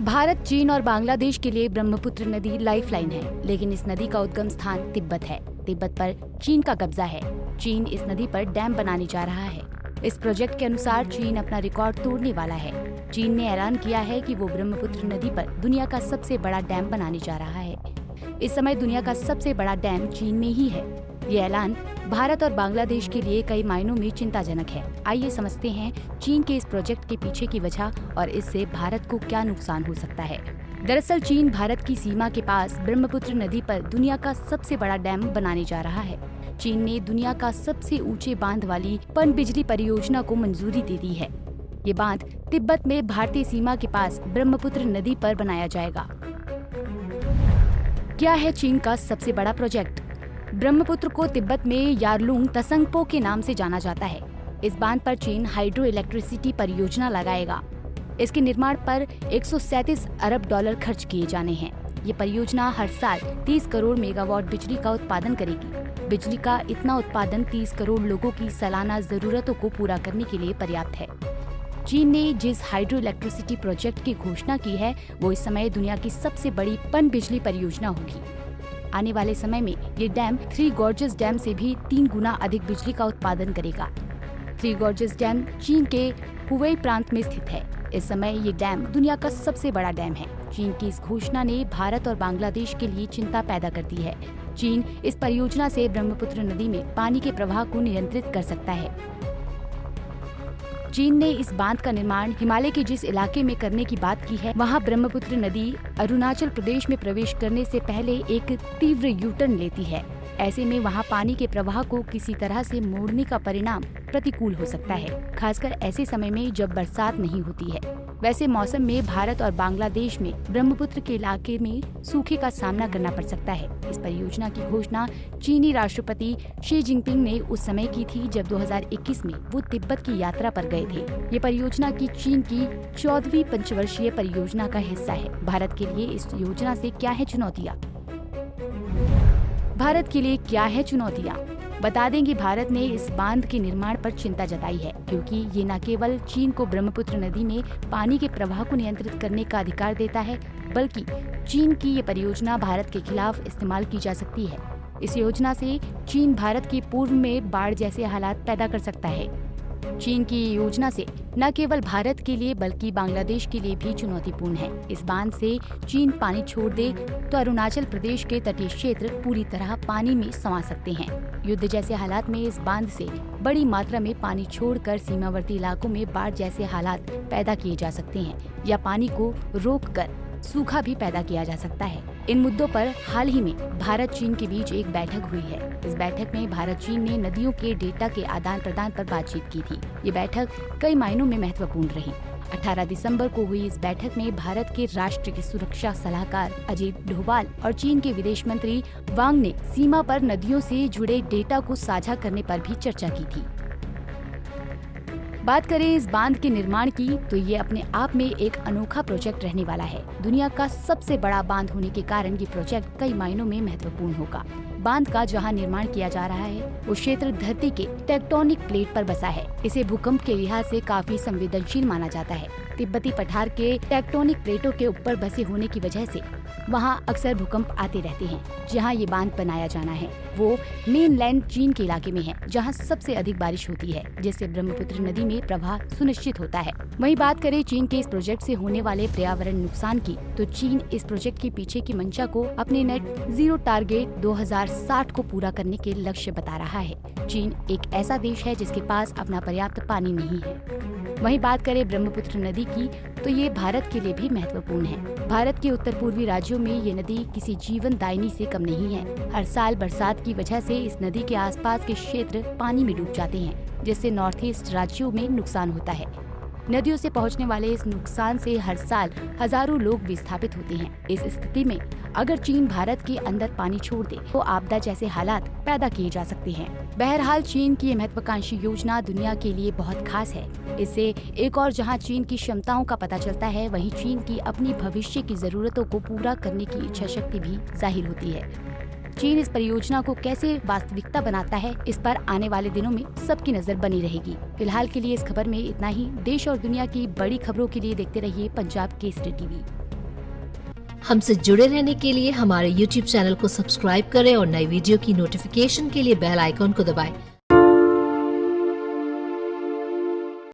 भारत, चीन और बांग्लादेश के लिए ब्रह्मपुत्र नदी लाइफलाइन है, लेकिन इस नदी का उद्गम स्थान तिब्बत है। तिब्बत पर चीन का कब्जा है। चीन इस नदी पर डैम बनाने जा रहा है। इस प्रोजेक्ट के अनुसार चीन अपना रिकॉर्ड तोड़ने वाला है। चीन ने ऐलान किया है कि वो ब्रह्मपुत्र नदी पर दुनिया का सबसे बड़ा डैम बनाने जा रहा है। इस समय दुनिया का सबसे बड़ा डैम चीन में ही है। ये ऐलान भारत और बांग्लादेश के लिए कई मायनों में चिंताजनक है। आइए समझते हैं चीन के इस प्रोजेक्ट के पीछे की वजह और इससे भारत को क्या नुकसान हो सकता है। दरअसल चीन भारत की सीमा के पास ब्रह्मपुत्र नदी पर दुनिया का सबसे बड़ा डैम बनाने जा रहा है। चीन ने दुनिया का सबसे ऊंचे बांध वाली पनबिजली परियोजना को मंजूरी दे दी है। ये बांध तिब्बत में भारतीय सीमा के पास ब्रह्मपुत्र नदी पर बनाया जाएगा। क्या है चीन का सबसे बड़ा प्रोजेक्ट? ब्रह्मपुत्र को तिब्बत में यारलुंग तसंगपो के नाम से जाना जाता है। इस बांध पर चीन हाइड्रो इलेक्ट्रिसिटी परियोजना लगाएगा। इसके निर्माण पर 137 अरब डॉलर खर्च किए जाने हैं। ये परियोजना हर साल 30 करोड़ मेगावाट बिजली का उत्पादन करेगी। बिजली का इतना उत्पादन 30 करोड़ लोगों की सालाना जरूरतों को पूरा करने के लिए पर्याप्त है। चीन ने जिस हाइड्रो इलेक्ट्रिसिटी प्रोजेक्ट की घोषणा की है, वो इस समय दुनिया की सबसे बड़ी पनबिजली परियोजना होगी। आने वाले समय में ये डैम थ्री गॉर्जेस डैम से भी 3 गुना अधिक बिजली का उत्पादन करेगा। थ्री गॉर्जेस डैम चीन के हुबेई प्रांत में स्थित है। इस समय ये डैम दुनिया का सबसे बड़ा डैम है। चीन की इस घोषणा ने भारत और बांग्लादेश के लिए चिंता पैदा कर दी है। चीन इस परियोजना से ब्रह्मपुत्र नदी में पानी के प्रवाह को नियंत्रित कर सकता है। चीन ने इस बांध का निर्माण हिमालय के जिस इलाके में करने की बात की है, वहां ब्रह्मपुत्र नदी अरुणाचल प्रदेश में प्रवेश करने से पहले एक तीव्र यूटर्न लेती है। ऐसे में वहां पानी के प्रवाह को किसी तरह से मोड़ने का परिणाम प्रतिकूल हो सकता है, खासकर ऐसे समय में जब बरसात नहीं होती है। वैसे मौसम में भारत और बांग्लादेश में ब्रह्मपुत्र के इलाके में सूखे का सामना करना पड़ सकता है। इस परियोजना की घोषणा चीनी राष्ट्रपति शी जिनपिंग ने उस समय की थी जब 2021 में वो तिब्बत की यात्रा पर गए थे। ये परियोजना की चीन की 14वीं पंचवर्षीय परियोजना का हिस्सा है। भारत के लिए इस योजना से क्या है चुनौतियाँ? भारत के लिए क्या है चुनौतियाँ? बता दें कि भारत ने इस बांध के निर्माण पर चिंता जताई है, क्योंकि ये न केवल चीन को ब्रह्मपुत्र नदी में पानी के प्रवाह को नियंत्रित करने का अधिकार देता है, बल्कि चीन की ये परियोजना भारत के खिलाफ इस्तेमाल की जा सकती है। इस योजना से चीन भारत के पूर्व में बाढ़ जैसे हालात पैदा कर सकता है। चीन की योजना से न केवल भारत के लिए बल्कि बांग्लादेश के लिए भी चुनौतीपूर्ण है। इस बांध से चीन पानी छोड़ दे तो अरुणाचल प्रदेश के तटीय क्षेत्र पूरी तरह पानी में समा सकते हैं। युद्ध जैसे हालात में इस बांध से बड़ी मात्रा में पानी छोड़कर सीमावर्ती इलाकों में बाढ़ जैसे हालात पैदा किए जा सकते हैं, या पानी को रोककर सूखा भी पैदा किया जा सकता है। इन मुद्दों पर हाल ही में भारत चीन के बीच एक बैठक हुई है। इस बैठक में भारत चीन ने नदियों के डेटा के आदान प्रदान पर बातचीत की थी। ये बैठक कई मायनों में महत्वपूर्ण रही। 18 दिसंबर को हुई इस बैठक में भारत के राष्ट्रीय सुरक्षा सलाहकार अजीत डोभाल और चीन के विदेश मंत्री वांग ने सीमा पर नदियों से जुड़े डेटा को साझा करने पर भी चर्चा की थी। बात करें इस बांध के निर्माण की, तो ये अपने आप में एक अनोखा प्रोजेक्ट रहने वाला है। दुनिया का सबसे बड़ा बांध होने के कारण ये प्रोजेक्ट कई मायनों में महत्वपूर्ण होगा। बांध का जहां निर्माण किया जा रहा है, वो क्षेत्र धरती के टेक्टोनिक प्लेट पर बसा है। इसे भूकंप के लिहाज से काफी संवेदनशील माना जाता है। तिब्बती पठार के टेक्टोनिक प्लेटों के ऊपर बसे होने की वजह से वहां अक्सर भूकंप आते रहते हैं। जहां ये बांध बनाया जाना है वो मेनलैंड चीन के इलाके में है, जहां सबसे अधिक बारिश होती है, जिससे ब्रह्मपुत्र नदी में प्रवाह सुनिश्चित होता है। वहीं बात करें चीन के इस प्रोजेक्ट से होने वाले पर्यावरण नुकसान की, तो चीन इस प्रोजेक्ट के पीछे की मंशा को अपने नेट जीरो टारगेट 2060 को पूरा करने के लक्ष्य बता रहा है। चीन एक ऐसा देश है जिसके पास अपना पर्याप्त पानी नहीं है। वहीं बात करें ब्रह्मपुत्र नदी की, तो ये भारत के लिए भी महत्वपूर्ण है। भारत के उत्तर पूर्वी राज्यों में ये नदी किसी जीवन दायिनी से कम नहीं है। हर साल बरसात की वजह से इस नदी के आसपास के क्षेत्र पानी में डूब जाते हैं, जिससे नॉर्थ ईस्ट राज्यों में नुकसान होता है। नदियों से पहुंचने वाले इस नुकसान से हर साल हजारों लोग विस्थापित होते हैं। इस स्थिति में अगर चीन भारत के अंदर पानी छोड़ दे तो आपदा जैसे हालात पैदा किए जा सकते हैं। बहरहाल चीन की ये महत्वाकांक्षी योजना दुनिया के लिए बहुत खास है। इससे एक और जहां चीन की क्षमताओं का पता चलता है, वहीं चीन की अपनी भविष्य की जरूरतों को पूरा करने की इच्छा शक्ति भी जाहिर होती है। चीन इस परियोजना को कैसे वास्तविकता बनाता है, इस पर आने वाले दिनों में सबकी नजर बनी रहेगी। फिलहाल के लिए इस खबर में इतना ही। देश और दुनिया की बड़ी खबरों के लिए देखते रहिए पंजाब केसरी टीवी। हमसे जुड़े रहने के लिए हमारे YouTube चैनल को सब्सक्राइब करें और नई वीडियो की नोटिफिकेशन के लिए बेल आइकॉन को दबाएं।